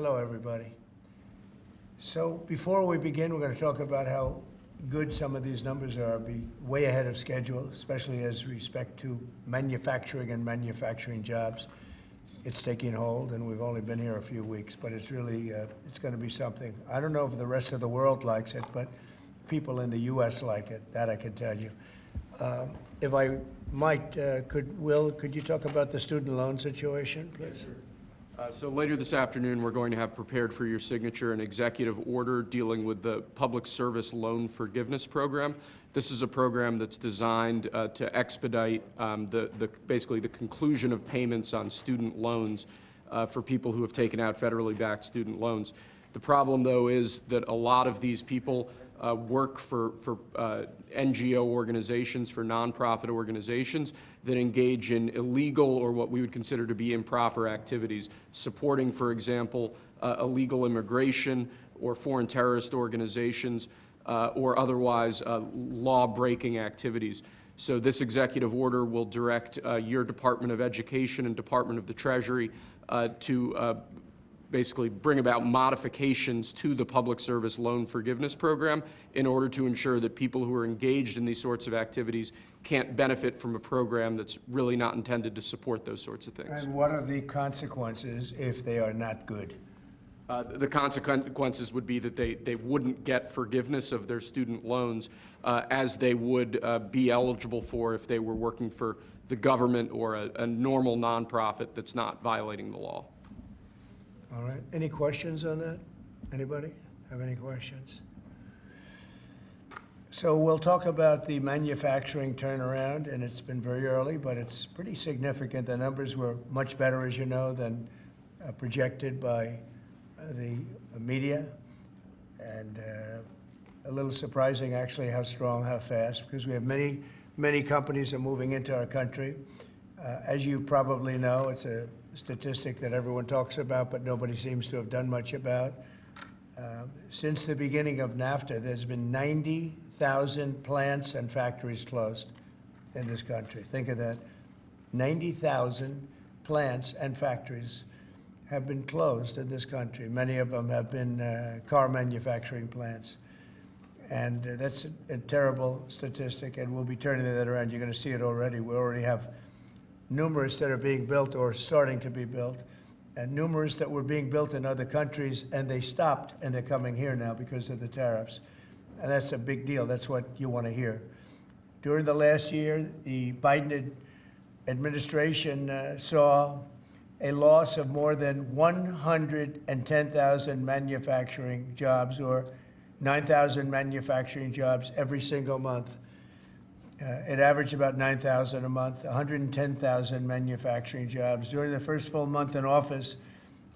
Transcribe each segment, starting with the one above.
Hello, everybody. So before we begin, we're going to talk about how good some of these numbers are, be way ahead of schedule, especially as respect to manufacturing and manufacturing jobs. It's taking hold, and we've only been here a few weeks, but it's really, it's going to be something. I don't know if the rest of the world likes it, but people in the U.S. like it. That I can tell you. If I might, could you talk about the student loan situation, please? Yes, sir. So later this afternoon, we're going to have prepared for your signature an executive order dealing with the Public Service Loan Forgiveness Program. This is a program that's designed to expedite basically the conclusion of payments on student loans for people who have taken out federally backed student loans. The problem, though, is that a lot of these people work for NGO organizations, for nonprofit organizations that engage in illegal or what we would consider to be improper activities, supporting, for example, illegal immigration or foreign terrorist organizations or otherwise law-breaking activities. So this executive order will direct your Department of Education and Department of the Treasury to basically bring about modifications to the Public Service Loan Forgiveness Program in order to ensure that people who are engaged in these sorts of activities can't benefit from a program that's really not intended to support those sorts of things. And what are the consequences if they are not good? The consequences would be that they wouldn't get forgiveness of their student loans as they would be eligible for if they were working for the government or a normal nonprofit that's not violating the law. All right. Any questions on that? Anybody have any questions? So we'll talk about the manufacturing turnaround, and it's been very early, but it's pretty significant. The numbers were much better, as you know, than projected by the media, and a little surprising, actually, how strong, how fast, because we have many companies are moving into our country. As you probably know, it's a statistic that everyone talks about, but nobody seems to have done much about. Since the beginning of NAFTA, there's been 90,000 plants and factories closed in this country. Think of that. 90,000 plants and factories have been closed in this country. Many of them have been car manufacturing plants. And that's a terrible statistic, and we'll be turning that around. You're going to see it already. We already have numerous that are being built or starting to be built, and numerous that were being built in other countries, and they stopped, and they're coming here now because of the tariffs. And that's a big deal. That's what you want to hear. During the last year, the Biden administration saw a loss of more than 110,000 manufacturing jobs, or 9,000 manufacturing jobs every single month. It averaged about 9,000 a month, 110,000 manufacturing jobs. During the first full month in office,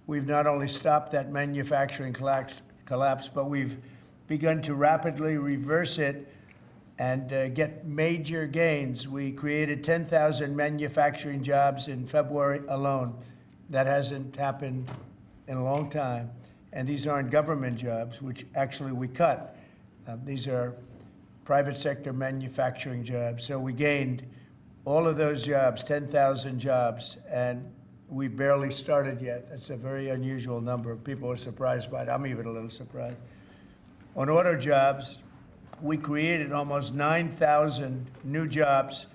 we've not only stopped that manufacturing collapse, but we've begun to rapidly reverse it and get major gains. We created 10,000 manufacturing jobs in February alone. That hasn't happened in a long time. And these aren't government jobs, which actually we cut. These are private sector manufacturing jobs. So we gained all of those jobs, 10,000 jobs, and we barely started yet. That's a very unusual number. People are surprised by it. I'm even a little surprised. On auto jobs, we created almost 9,000 new jobs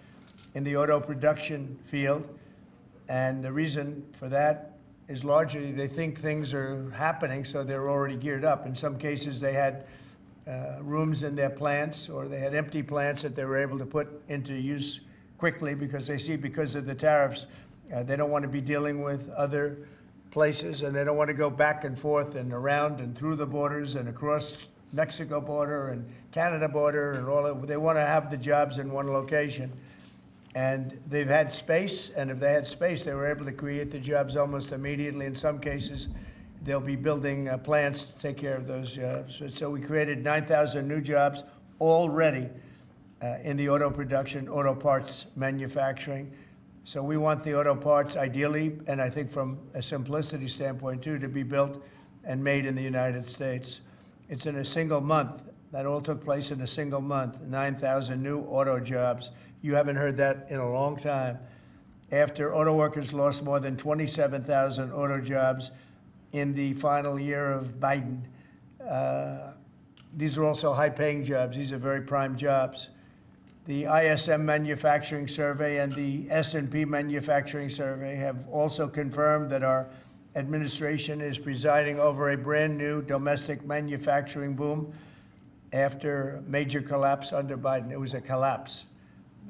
in the auto production field. And the reason for that is largely they think things are happening, so they're already geared up. In some cases, they had rooms in their plants, or they had empty plants that they were able to put into use quickly because they see, because of the tariffs, they don't want to be dealing with other places, and they don't want to go back and forth and around and through the borders and across Mexico border and Canada border and all that. They want to have the jobs in one location. And they've had space, and if they had space, they were able to create the jobs almost immediately. In some cases, they'll be building plants to take care of those jobs. So we created 9,000 new jobs already in the auto production, auto parts manufacturing. So we want the auto parts ideally, and I think from a simplicity standpoint too, to be built and made in the United States. It's in a single month. That all took place in a single month, 9,000 new auto jobs. You haven't heard that in a long time. After auto workers lost more than 27,000 auto jobs, in the final year of Biden. These are also high-paying jobs. These are very prime jobs. The ISM Manufacturing Survey and the S&P Manufacturing Survey have also confirmed that our administration is presiding over a brand-new domestic manufacturing boom after major collapse under Biden. It was a collapse.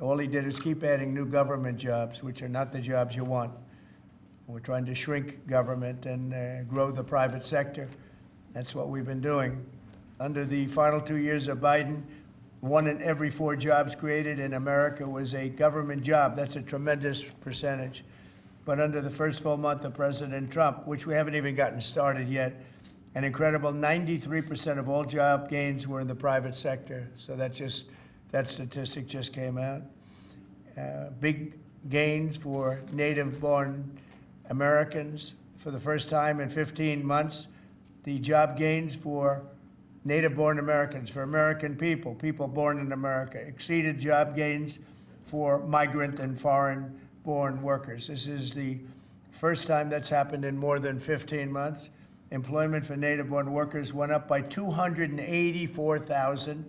All he did is keep adding new government jobs, which are not the jobs you want. We're trying to shrink government and grow the private sector. That's what we've been doing. Under the final 2 years of Biden, 1 in every 4 jobs created in America was a government job. That's a tremendous percentage. But under the first full month of President Trump, which we haven't even gotten started yet, an incredible 93% of all job gains were in the private sector. So that statistic just came out. Big gains for native-born Americans. For the first time in 15 months, the job gains for native-born Americans, for American people, people born in America, exceeded job gains for migrant and foreign-born workers. This is the first time that's happened in more than 15 months. Employment for native-born workers went up by 284,000,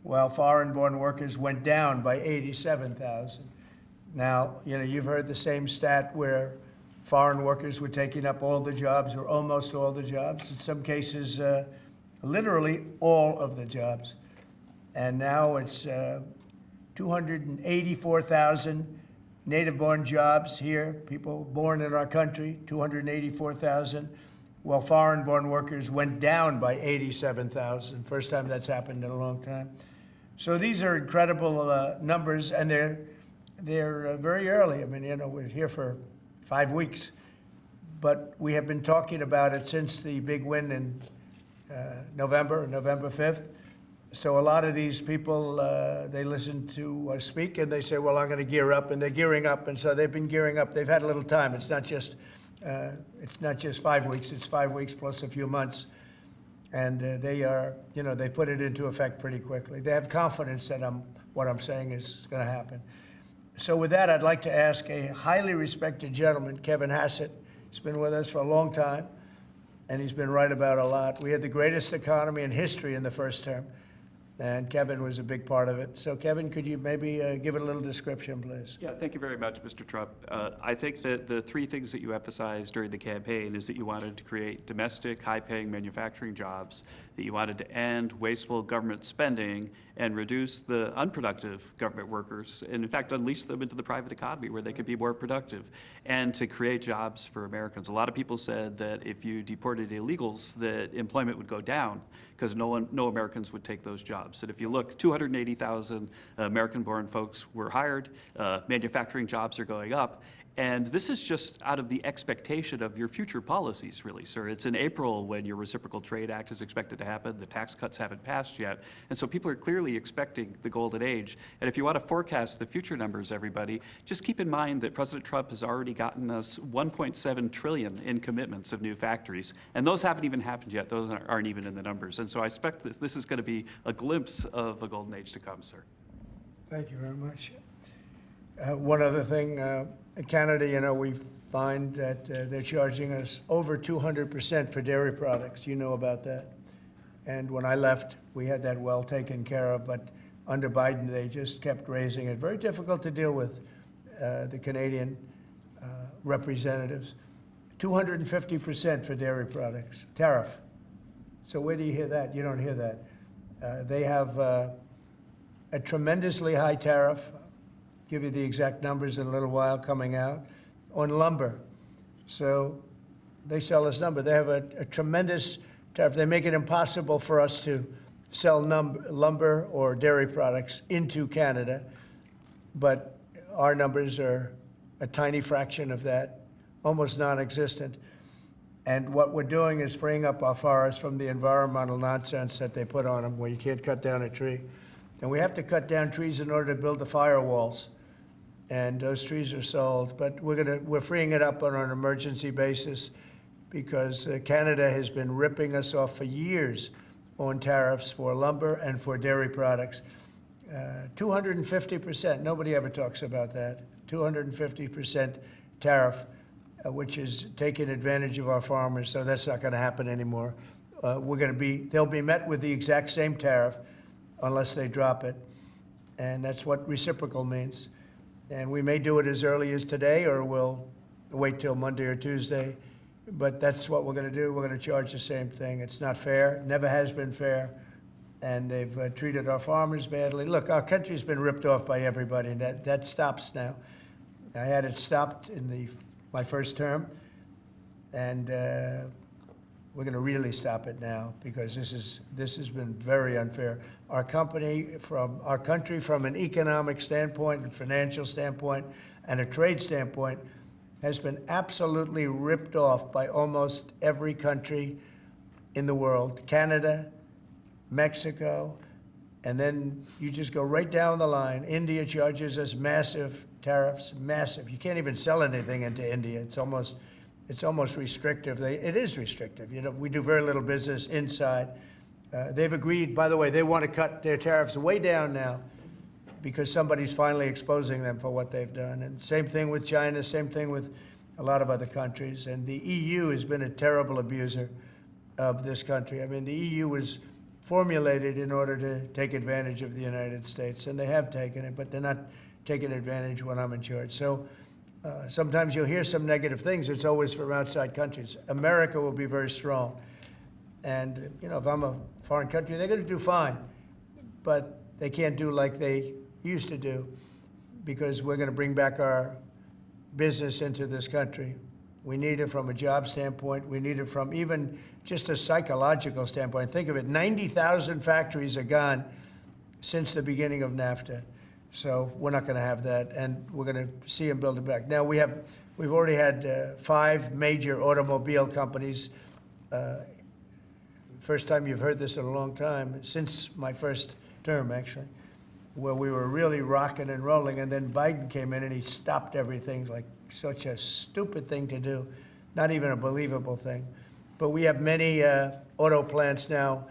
while foreign-born workers went down by 87,000. Now, you've heard the same stat where foreign workers were taking up all the jobs or almost all the jobs. In some cases, literally all of the jobs. And now it's 284,000 native-born jobs here, people born in our country, 284,000, while foreign-born workers went down by 87,000. First time that's happened in a long time. So these are incredible numbers, and they're very early. I mean, we're here for 5 weeks, but we have been talking about it since the big win in November 5th. So a lot of these people, they listen to us speak and they say, well, I'm going to gear up, and they're gearing up. And so they've been gearing up. They've had a little time. It's not just 5 weeks. It's 5 weeks plus a few months. And they put it into effect pretty quickly. They have confidence that what I'm saying is going to happen. So with that, I'd like to ask a highly respected gentleman, Kevin Hassett. He's been with us for a long time, and he's been right about a lot. We had the greatest economy in history in the first term, and Kevin was a big part of it. So, Kevin, could you maybe give it a little description, please? Yeah, thank you very much, Mr. Trump. I think that the 3 things that you emphasized during the campaign is that you wanted to create domestic, high-paying manufacturing jobs, that you wanted to end wasteful government spending and reduce the unproductive government workers, and in fact, unleash them into the private economy where they could be more productive, and to create jobs for Americans. A lot of people said that if you deported illegals, that employment would go down because no Americans would take those jobs. And if you look, 280,000 American-born folks were hired, manufacturing jobs are going up, and this is just out of the expectation of your future policies, really, sir. It's in April when your Reciprocal Trade Act is expected to happen. The tax cuts haven't passed yet. And so people are clearly expecting the golden age. And if you want to forecast the future numbers, everybody, just keep in mind that President Trump has already gotten us $1.7 trillion in commitments of new factories. And those haven't even happened yet. Those aren't even in the numbers. And so I expect this is going to be a glimpse of a golden age to come, sir. Thank you very much. One other thing, in Canada, we find that they're charging us over 200% for dairy products. You know about that. And when I left, we had that well taken care of. But under Biden, they just kept raising it. Very difficult to deal with the Canadian representatives. 250% for dairy products, tariff. So where do you hear that? You don't hear that. They have a tremendously high tariff. Give you the exact numbers in a little while coming out, on lumber. So they sell us lumber. They have a tremendous tariff. They make it impossible for us to sell lumber or dairy products into Canada, but our numbers are a tiny fraction of that, almost non-existent. And what we're doing is freeing up our forests from the environmental nonsense that they put on them, where you can't cut down a tree. And we have to cut down trees in order to build the firewalls. And those trees are sold, but we're freeing it up on an emergency basis because Canada has been ripping us off for years on tariffs for lumber and for dairy products. 250%, nobody ever talks about that. 250% tariff which is taking advantage of our farmers. So that's not going to happen anymore. They'll be met with the exact same tariff unless they drop it. And that's what reciprocal means. And we may do it as early as today, or we'll wait till Monday or Tuesday. But that's what we're going to do. We're going to charge the same thing. It's not fair. Never has been fair. And they've treated our farmers badly. Look, our country's been ripped off by everybody, and that stops now. I had it stopped in my first term, and we're going to really stop it now, because this has been very unfair. Our country, from an economic standpoint and financial standpoint and a trade standpoint, has been absolutely ripped off by almost every country in the world. Canada, Mexico, and then you just go right down the line. India charges us massive tariffs, massive. You can't even sell anything into India. It's almost restrictive. It is restrictive. You know, we do very little business inside. They've agreed, by the way, they want to cut their tariffs way down now, because somebody's finally exposing them for what they've done. And same thing with China, same thing with a lot of other countries. And the EU has been a terrible abuser of this country. I mean, the EU was formulated in order to take advantage of the United States, and they have taken it, but they're not taking advantage when I'm in charge. So sometimes you'll hear some negative things. It's always from outside countries. America will be very strong. And, you know, if I'm a foreign country, they're going to do fine. But they can't do like they used to do, because we're going to bring back our business into this country. We need it from a job standpoint. We need it from even just a psychological standpoint. Think of it, 90,000 factories are gone since the beginning of NAFTA. So we're not going to have that, and we're going to see them build it back. Now, we've already had 5 major automobile companies. First time you've heard this in a long time, since my first term, actually, where we were really rocking and rolling, and then Biden came in and he stopped everything. Like, such a stupid thing to do, not even a believable thing. But we have many auto plants now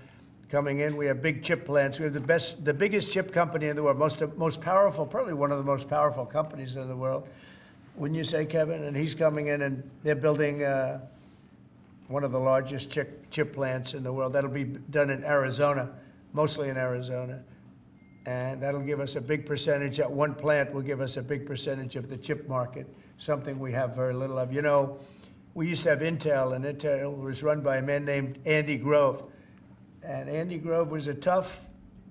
coming in. We have big chip plants. We have the biggest chip company in the world, most powerful, probably one of the most powerful companies in the world. Wouldn't you say, Kevin? And he's coming in, and they're building one of the largest chip plants in the world. That'll be done in Arizona, mostly in Arizona. And that'll give us a big percentage. At one plant will give us a big percentage of the chip market, something we have very little of. You know, we used to have Intel, and Intel was run by a man named Andy Grove. And Andy Grove was a tough,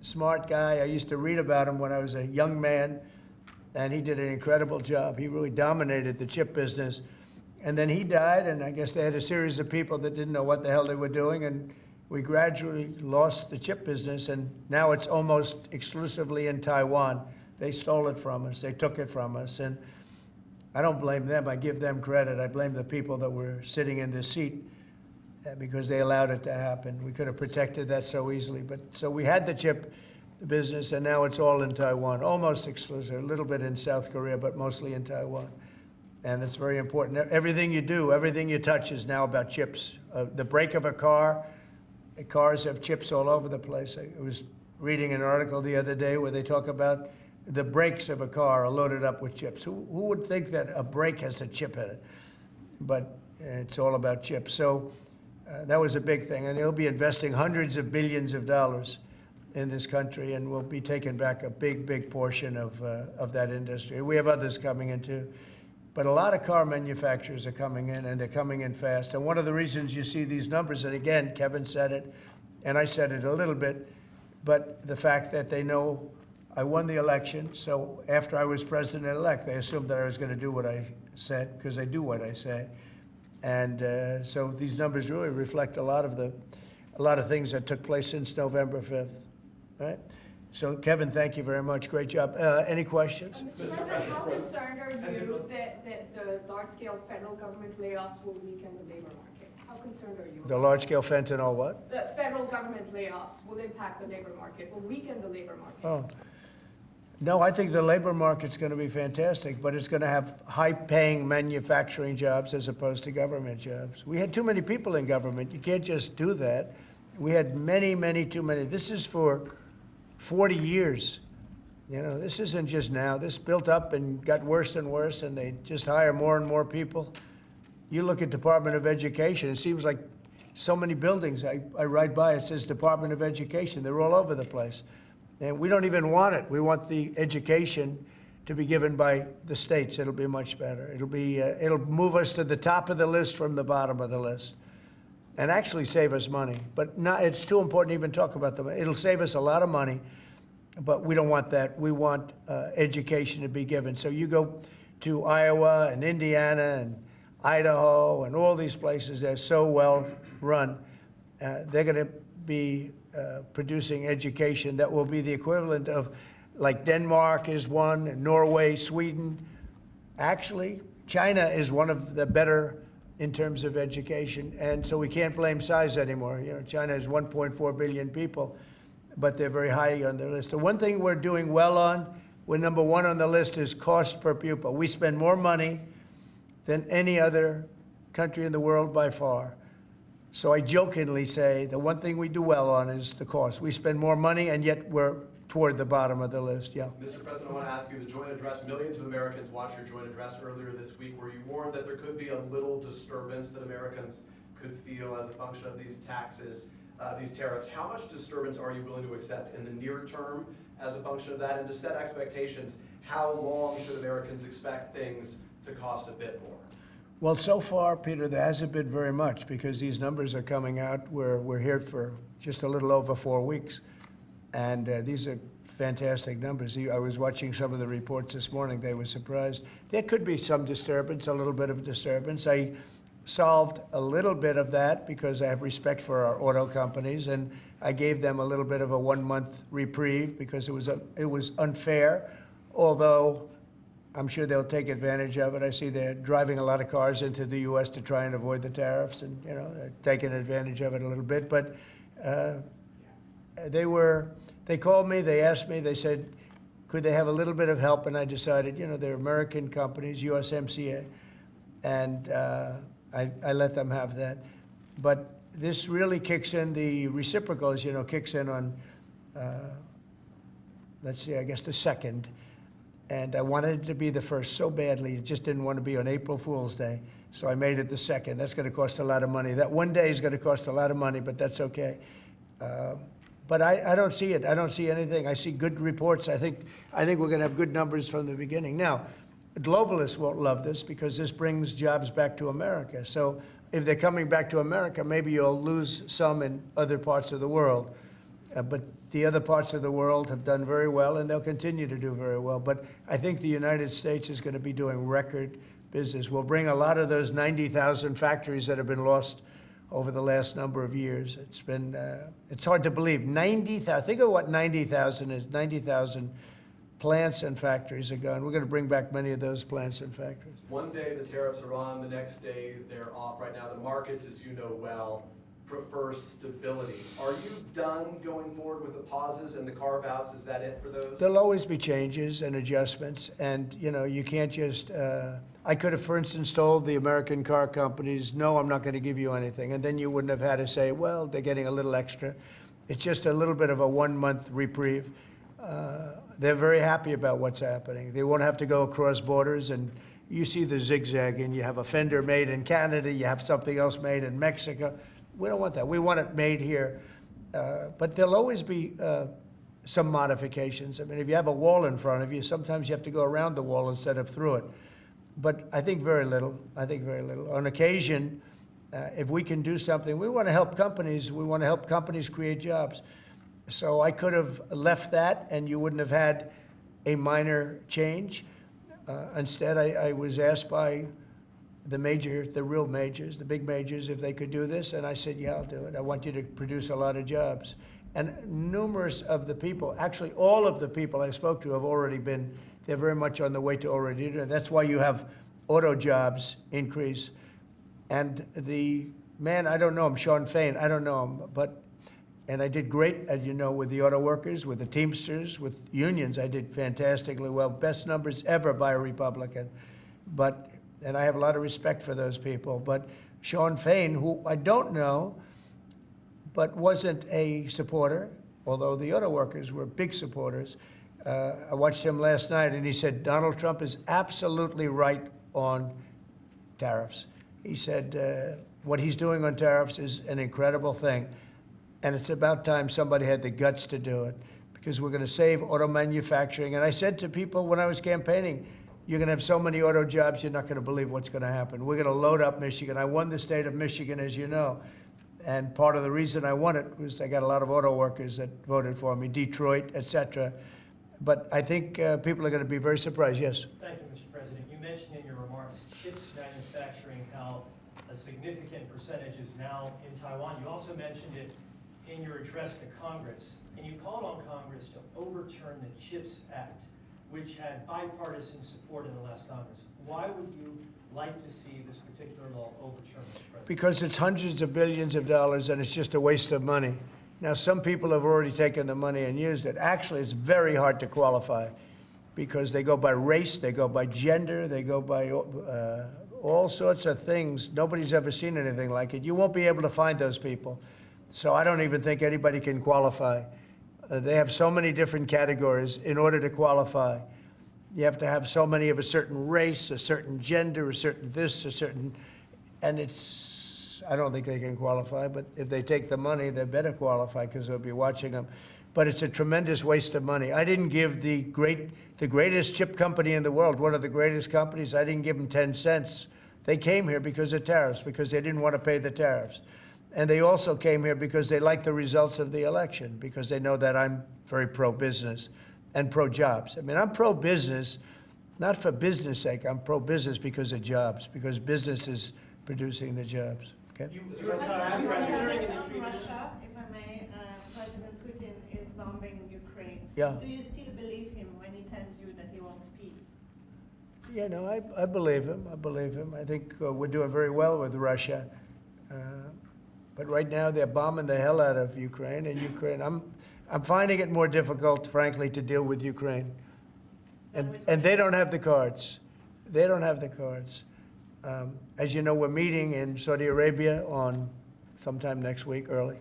smart guy. I used to read about him when I was a young man, and he did an incredible job. He really dominated the chip business. And then he died, and I guess they had a series of people that didn't know what the hell they were doing, and we gradually lost the chip business, and now it's almost exclusively in Taiwan. They stole it from us. They took it from us, and I don't blame them. I give them credit. I blame the people that were sitting in this seat because they allowed it to happen. We could have protected that so easily. But so we had the chip business, and now it's all in Taiwan, almost exclusive, a little bit in South Korea, but mostly in Taiwan. And it's very important. Everything you do, everything you touch is now about chips. The brake of a car, cars have chips all over the place. I was reading an article the other day where they talk about the brakes of a car are loaded up with chips. Who would think that a brake has a chip in it? But it's all about chips. So that was a big thing. And they'll be investing hundreds of billions of dollars in this country, and we'll be taking back a big, big portion of that industry. We have others coming in too. But a lot of car manufacturers are coming in, and they're coming in fast. And one of the reasons you see these numbers, and again, Kevin said it, and I said it a little bit, but the fact that they know I won the election, so after I was president-elect, they assumed that I was going to do what I said, because I do what I say. And so these numbers really reflect a lot of things that took place since November 5th, right? So, Kevin, thank you very much. Great job. Any questions? Mr. President, how concerned are you that the large-scale federal government layoffs will weaken the labor market? How concerned are you? The large-scale fentanyl what? The federal government layoffs will impact the labor market, will weaken the labor market. Oh. No, I think the labor market's going to be fantastic, but it's going to have high-paying manufacturing jobs as opposed to government jobs. We had too many people in government. You can't just do that. We had many too many. This is for 40 years. You know, this isn't just now. This built up and got worse and worse, and they just hire more and more people. You look at Department of Education, it seems like so many buildings I ride by, it says Department of Education. They're all over the place. And we don't even want it. We want the education to be given by the states. It'll be much better. It'll move us to the top of the list from the bottom of the list, and actually save us money. But it's too important to even talk about them. It'll save us a lot of money, but we don't want that. We want education to be given. So you go to Iowa and Indiana and Idaho and all these places, they're so well run. They're going to be producing education that will be the equivalent of, like Denmark is one, and Norway, Sweden. Actually, China is one of the better in terms of education, and so we can't blame size anymore. You know, China has 1.4 billion people, but they're very high on their list. The one thing we're doing well on, we're number one on the list, is cost per pupil. We spend more money than any other country in the world by far. So I jokingly say the one thing we do well on is the cost. We spend more money, and yet we're toward the bottom of the list. Yeah. Mr. President, I want to ask you, the joint address, millions of Americans watched your joint address earlier this week, where you warned that there could be a little disturbance that Americans could feel as a function of these taxes, these tariffs. How much disturbance are you willing to accept in the near term as a function of that? And to set expectations, how long should Americans expect things to cost a bit more? Well, so far, Peter, there hasn't been very much, because these numbers are coming out. We're here for just a little over 4 weeks, and these are fantastic numbers. I was watching some of the reports this morning. They were surprised. There could be some disturbance, a little bit of disturbance. I solved a little bit of that because I have respect for our auto companies, and I gave them a little bit of a 1-month reprieve because it was unfair, although I'm sure they'll take advantage of it. I see they're driving a lot of cars into the U.S. to try and avoid the tariffs, and they're taking advantage of it a little bit. But they called me, they asked me, they said, could they have a little bit of help? And I decided, they're American companies, USMCA, and I let them have that. But this really kicks in, the reciprocals, kicks in on, let's see, I guess the 2nd. And I wanted it to be the 1st so badly. It just didn't want to be on April Fool's Day. So I made it the 2nd. That's going to cost a lot of money. That one day is going to cost a lot of money, but that's okay. But I don't see it. I don't see anything. I see good reports. I think we're going to have good numbers from the beginning. Now, globalists won't love this because this brings jobs back to America. So if they're coming back to America, maybe you'll lose some in other parts of the world. But the other parts of the world have done very well, and they'll continue to do very well. But I think the United States is going to be doing record business. We'll bring a lot of those 90,000 factories that have been lost over the last number of years. It's been, it's hard to believe. 90,000, think of what 90,000 is. 90,000 plants and factories are gone. We're going to bring back many of those plants and factories. One day the tariffs are on, the next day they're off. Right now the markets, as you know well, prefer stability. Are you done going forward with the pauses and the carve-outs? Is that it for those? There'll always be changes and adjustments, and you can't just, I could have, for instance, told the American car companies, no, I'm not going to give you anything, and then you wouldn't have had to say, well, they're getting a little extra. It's just a little bit of a 1-month reprieve. They're very happy about what's happening. They won't have to go across borders, and you see the zigzag, and you have a fender made in Canada, you have something else made in Mexico. We don't want that. We want it made here. But there'll always be some modifications. I mean, if you have a wall in front of you, sometimes you have to go around the wall instead of through it. But I think very little. I think very little. On occasion, if we can do something, we want to help companies. We want to help companies create jobs. So I could have left that, and you wouldn't have had a minor change. Instead, I was asked by the real majors, the big majors, if they could do this, and I said, yeah, I'll do it. I want you to produce a lot of jobs. And numerous of the people, actually all of the people I spoke to have already been, they're very much on the way to already doing it. That's why you have auto jobs increase. And the man, I don't know him, Sean Fain, I don't know him, and I did great, as you know, with the auto workers, with the Teamsters, with unions, I did fantastically well. Best numbers ever by a Republican. And I have a lot of respect for those people. But Sean Fain, who I don't know, but wasn't a supporter, although the auto workers were big supporters. I watched him last night, and he said, Donald Trump is absolutely right on tariffs. He said, what he's doing on tariffs is an incredible thing, and it's about time somebody had the guts to do it, because we're going to save auto manufacturing. And I said to people when I was campaigning, you're going to have so many auto jobs, you're not going to believe what's going to happen. We're going to load up Michigan. I won the state of Michigan, as you know. And part of the reason I won it was I got a lot of auto workers that voted for me, Detroit, et cetera. But I think people are going to be very surprised. Yes? Thank you, Mr. President. You mentioned in your remarks chips manufacturing, how a significant percentage is now in Taiwan. You also mentioned it in your address to Congress, and you called on Congress to overturn the CHIPS Act, which had bipartisan support in the last Congress. Why would you like to see this particular law overturned, Mr. President? Because it's hundreds of billions of dollars and it's just a waste of money. Now, some people have already taken the money and used it. Actually, it's very hard to qualify because they go by race, they go by gender, they go by all sorts of things. Nobody's ever seen anything like it. You won't be able to find those people. So I don't even think anybody can qualify. They have so many different categories in order to qualify. You have to have so many of a certain race, a certain gender, a certain this, a certain, and it's, I don't think they can qualify, but if they take the money, they better qualify because they'll be watching them. But it's a tremendous waste of money. I didn't give the greatest chip company in the world, one of the greatest companies, I didn't give them 10 cents. They came here because of tariffs, because they didn't want to pay the tariffs. And they also came here because they like the results of the election, because they know that I'm very pro-business and pro-jobs. I mean, I'm pro-business, not for business sake. I'm pro-business because of jobs, because business is producing the jobs. Okay? On Russia, if I may, President Putin is bombing Ukraine. Yeah. Do you still believe him when he tells you that he wants peace? Yeah, no, I believe him. I believe him. I think we're doing very well with Russia. But right now they're bombing the hell out of Ukraine, and Ukraine, I'm finding it more difficult, frankly, to deal with Ukraine. And they don't have the cards. They don't have the cards. As you know, we're meeting in Saudi Arabia on sometime next week, early.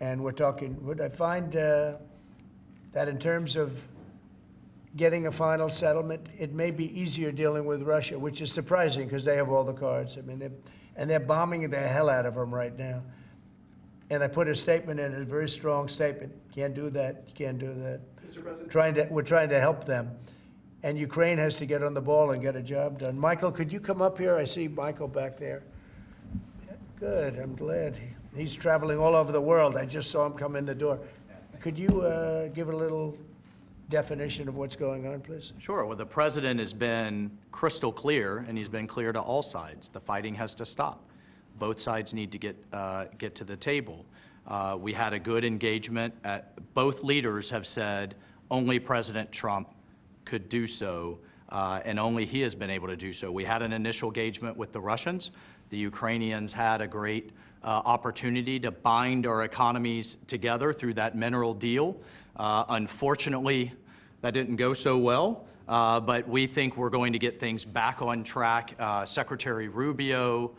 And we're talking, I find that in terms of getting a final settlement, it may be easier dealing with Russia, which is surprising because they have all the cards. I mean, they're bombing the hell out of them right now. And I put a statement in, a very strong statement. Can't do that. You can't do that. Mr. President. We're trying to help them. And Ukraine has to get on the ball and get a job done. Michael, could you come up here? I see Michael back there. Good, I'm glad. He's traveling all over the world. I just saw him come in the door. Could you give a little definition of what's going on, please? Sure. Well, the president has been crystal clear, and he's been clear to all sides. The fighting has to stop. Both sides need to get to the table. We had a good engagement. Both leaders have said only President Trump could do so, and only he has been able to do so. We had an initial engagement with the Russians. The Ukrainians had a great opportunity to bind our economies together through that mineral deal. Unfortunately, that didn't go so well, but we think we're going to get things back on track. Secretary Rubio,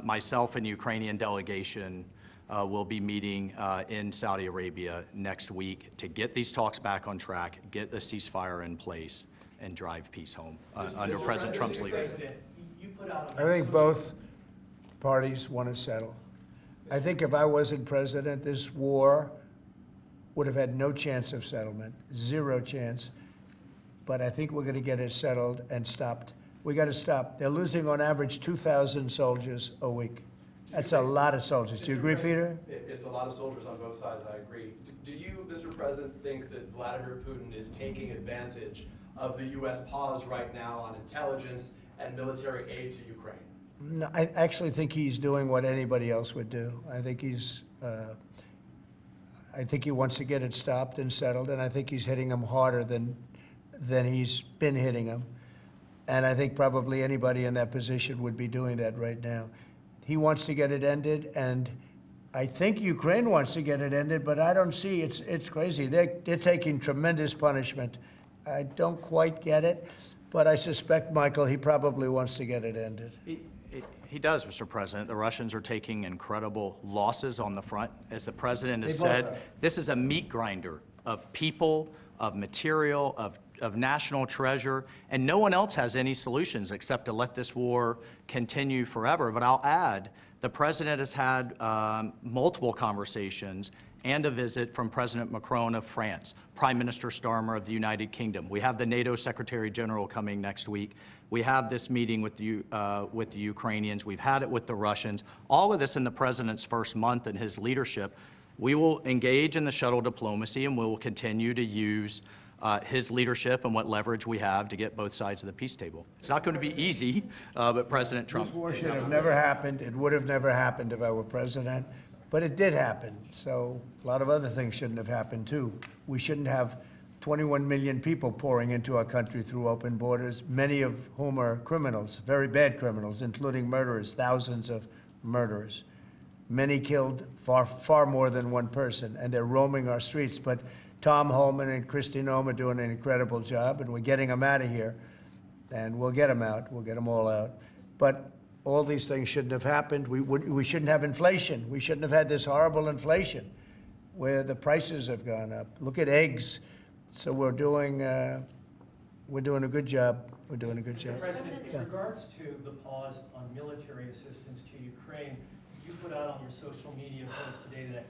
myself and Ukrainian delegation will be meeting in Saudi Arabia next week to get these talks back on track, get a ceasefire in place, and drive peace home under President Trump's leadership. I think both parties want to settle. I think if I wasn't president, this war would have had no chance of settlement, zero chance. But I think we're going to get it settled and stopped. We got to stop. They're losing on average 2,000 soldiers a week. That's a lot of soldiers. Do you agree, Peter? It's a lot of soldiers on both sides, I agree. Do you, Mr. President, think that Vladimir Putin is taking advantage of the U.S. pause right now on intelligence and military aid to Ukraine? No, I actually think he's doing what anybody else would do. I think he wants to get it stopped and settled, and I think he's hitting them harder than he's been hitting them. And I think probably anybody in that position would be doing that right now. He wants to get it ended, and I think Ukraine wants to get it ended, but I don't see, it's crazy. They're taking tremendous punishment. I don't quite get it, but I suspect, Michael, he probably wants to get it ended. He does, Mr. President. The Russians are taking incredible losses on the front. As the president has said, this is a meat grinder of people, of material, of of national treasure, and no one else has any solutions except to let this war continue forever. But I'll add, the president has had multiple conversations and a visit from President Macron of France, Prime Minister Starmer of the United Kingdom. We have the NATO Secretary General coming next week. We have this meeting with the Ukrainians. We've had it with the Russians. All of this in the president's first month in his leadership. We will engage in the shuttle diplomacy, and we will continue to use his leadership and what leverage we have to get both sides of the peace table. It's not going to be easy, but President Trump. This war should have never happened. It would have never happened if I were president, but it did happen. So a lot of other things shouldn't have happened too. We shouldn't have 21 million people pouring into our country through open borders, many of whom are criminals, very bad criminals, including murderers, thousands of murderers. Many killed, far more than one person, and they're roaming our streets. But Tom Holman and Kristi Noem are doing an incredible job, and we're getting them out of here. And we'll get them out. We'll get them all out. But all these things shouldn't have happened. We shouldn't have inflation. We shouldn't have had this horrible inflation where the prices have gone up. Look at eggs. So we're doing a good job. We're doing a good job. President, in regards to the pause on military assistance to Ukraine, you put out on your social media post today that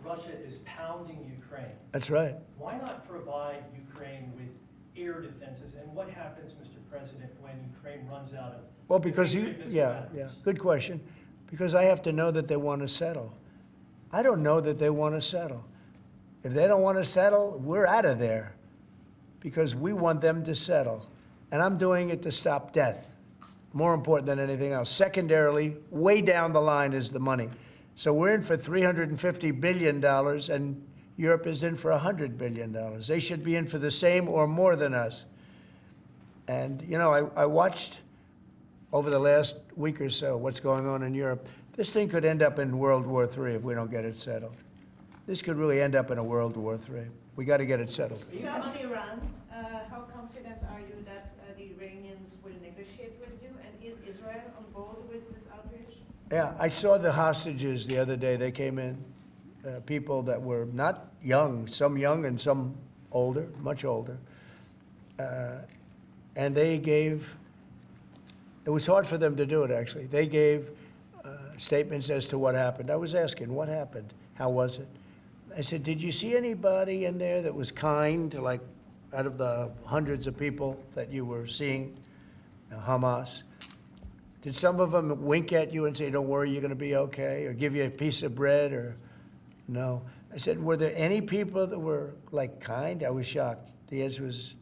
Russia is pounding Ukraine. That's right. Why not provide Ukraine with air defenses? And what happens, Mr. President, when Ukraine runs out of? Well, because good question. Because I have to know that they want to settle. I don't know that they want to settle. If they don't want to settle, we're out of there because we want them to settle. And I'm doing it to stop death, more important than anything else. Secondarily, way down the line is the money. So we're in for $350 billion, and Europe is in for $100 billion. They should be in for the same or more than us. And, you know, I watched over the last week or so what's going on in Europe. This thing could end up in World War III if we don't get it settled. This could really end up in a World War III. We got to get it settled. So on Iran, how confident are you that the Iranians will negotiate with you? And is Israel on board with this outrage? Yeah, I saw the hostages the other day. They came in, people that were not young, some young and some older, much older. And they gave, it was hard for them to do it, actually. They gave statements as to what happened. I was asking, what happened? How was it? I said, did you see anybody in there that was kind, like out of the hundreds of people that you were seeing, Hamas? Did some of them wink at you and say, don't worry, you're going to be okay, or give you a piece of bread, or no? I said, were there any people that were, like, kind? I was shocked. The answer was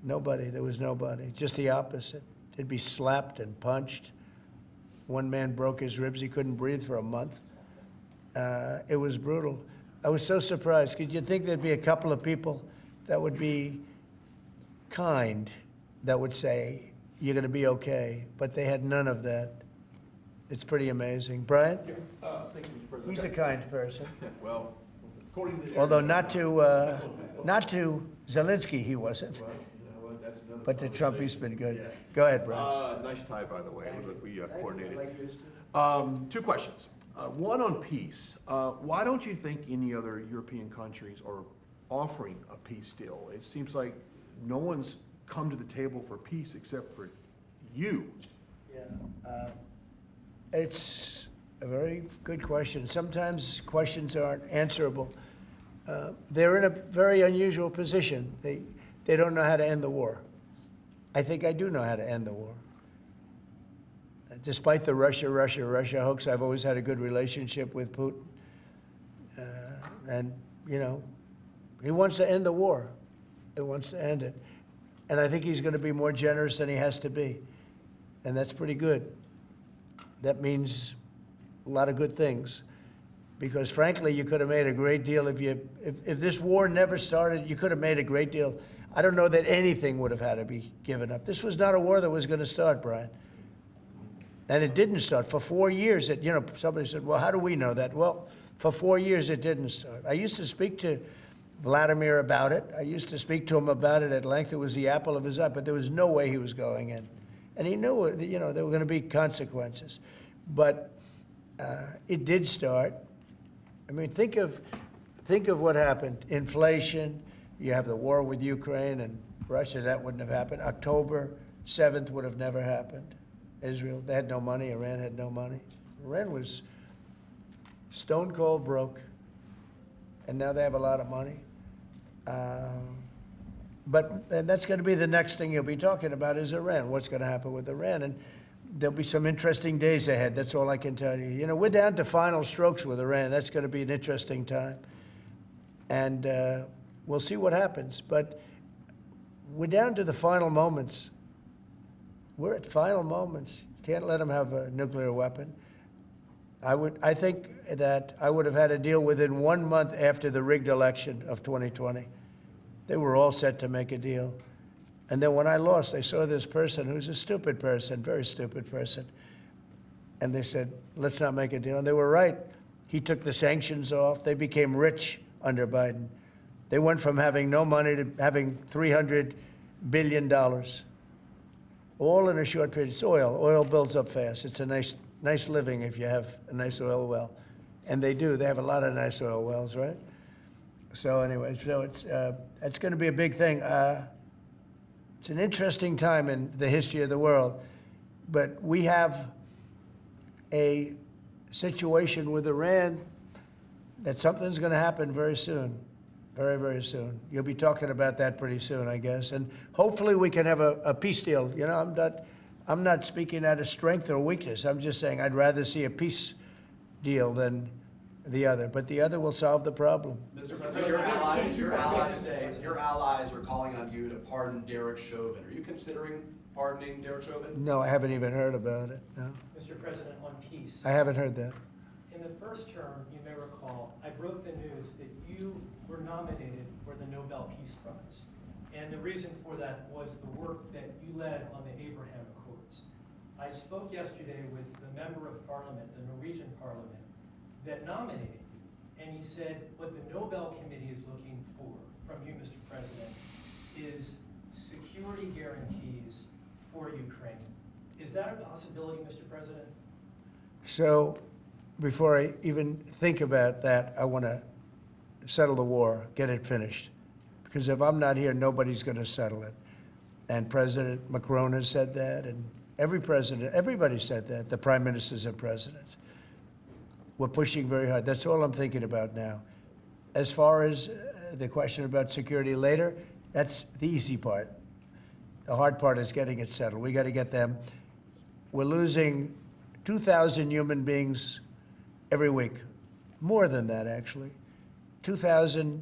nobody. There was nobody. Just the opposite. They'd be slapped and punched. One man broke his ribs. He couldn't breathe for a month. It was brutal. I was so surprised. Could you think there'd be a couple of people that would be kind, that would say, you're going to be okay, but they had none of that. It's pretty amazing. Brian? Thank you, Mr. President. He's a kind person. Well, according to the... Although not to Zelensky, he wasn't. Well, you know what, that's another But to Trump, he's conversation. been good. Yeah. Go ahead, Brian. Nice tie, by the way, that we coordinated. Like yours too. Two questions. One on peace. Why don't you think any other European countries are offering a peace deal? It seems like no one's come to the table for peace except for you. Yeah. It's a very good question. Sometimes questions aren't answerable. They're in a very unusual position. They don't know how to end the war. I think I do know how to end the war. Despite the Russia hoax, I've always had a good relationship with Putin. And, you know, he wants to end the war. He wants to end it. And I think he's going to be more generous than he has to be. And that's pretty good. That means a lot of good things. Because, frankly, you could have made a great deal if this war never started, you could have made a great deal. I don't know that anything would have had to be given up. This was not a war that was going to start, Brian. And it didn't start. For 4 years, somebody said, well, how do we know that? Well, for 4 years, it didn't start. I used to speak to Vladimir about it. I used to speak to him about it at length. It was the apple of his eye, but there was no way he was going in. And he knew, there were going to be consequences. But it did start. I mean, think of what happened. Inflation, You have the war with Ukraine and Russia, that wouldn't have happened. October 7th would have never happened. Israel, they had no money. Iran had no money. Iran was stone cold broke, and now they have a lot of money. And that's going to be the next thing you'll be talking about is Iran. What's going to happen with Iran? And there'll be some interesting days ahead. That's all I can tell you. You know, we're down to final strokes with Iran. That's going to be an interesting time. And we'll see what happens. But we're down to the final moments. We're at final moments. Can't let them have a nuclear weapon. I think that I would have had a deal within 1 month after the rigged election of 2020. They were all set to make a deal. And then when I lost, they saw this person who's a stupid person, very stupid person. And they said, let's not make a deal. And they were right. He took the sanctions off. They became rich under Biden. They went from having no money to having $300 billion. All in a short period. It's oil. Oil builds up fast. It's a nice living if you have a nice oil well. And they do. They have a lot of nice oil wells, right? So anyway, it's going to be a big thing. It's an interesting time in the history of the world. But we have a situation with Iran that something's going to happen very soon. Very, very soon. You'll be talking about that pretty soon, I guess. And hopefully we can have a peace deal. You know, I'm not speaking out of strength or weakness. I'm just saying I'd rather see a peace deal than the other. But the other will solve the problem. Mr. President, your allies are calling on you to pardon Derek Chauvin. Are you considering pardoning Derek Chauvin? No, I haven't even heard about it. No. Mr. President, on peace. I haven't heard that. In the first term, you may recall, I broke the news that you were nominated for the Nobel Peace Prize. And the reason for that was the work that you led on the Abraham Accords. I spoke yesterday with the member of parliament, the Norwegian parliament, that nominated you. And he said what the Nobel Committee is looking for from you, Mr. President, is security guarantees for Ukraine. Is that a possibility, Mr. President? So before I even think about that, I want to settle the war, get it finished. Because if I'm not here, nobody's going to settle it. And President Macron has said that, and everybody said that, the prime ministers and presidents. We're pushing very hard. That's all I'm thinking about now. As far as the question about security later, that's the easy part. The hard part is getting it settled. We got to get them. We're losing 2,000 human beings every week. More than that, actually. 2,000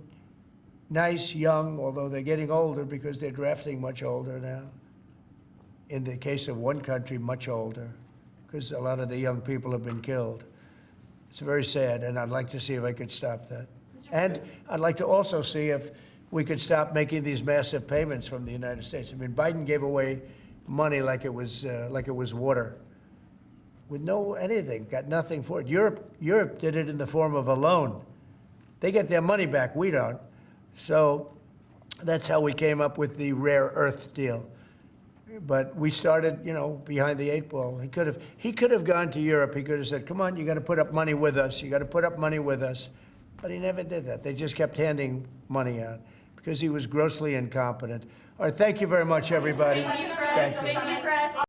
nice, young, although they're getting older because they're drafting much older now. In the case of one country, much older, because a lot of the young people have been killed. It's very sad, and I'd like to see if I could stop that. And I'd like to also see if we could stop making these massive payments from the United States. I mean, Biden gave away money like it was water, with no anything, got nothing for it. Europe did it in the form of a loan. They get their money back, we don't. So that's how we came up with the rare earth deal. But we started, you know, behind the 8 ball. He could have gone to Europe. He could have said, come on, you got to put up money with us. You got to put up money with us. But he never did that. They just kept handing money out because he was grossly incompetent. All right, thank you very much, everybody. Thank you, Press. Thank you. Thank you, Press.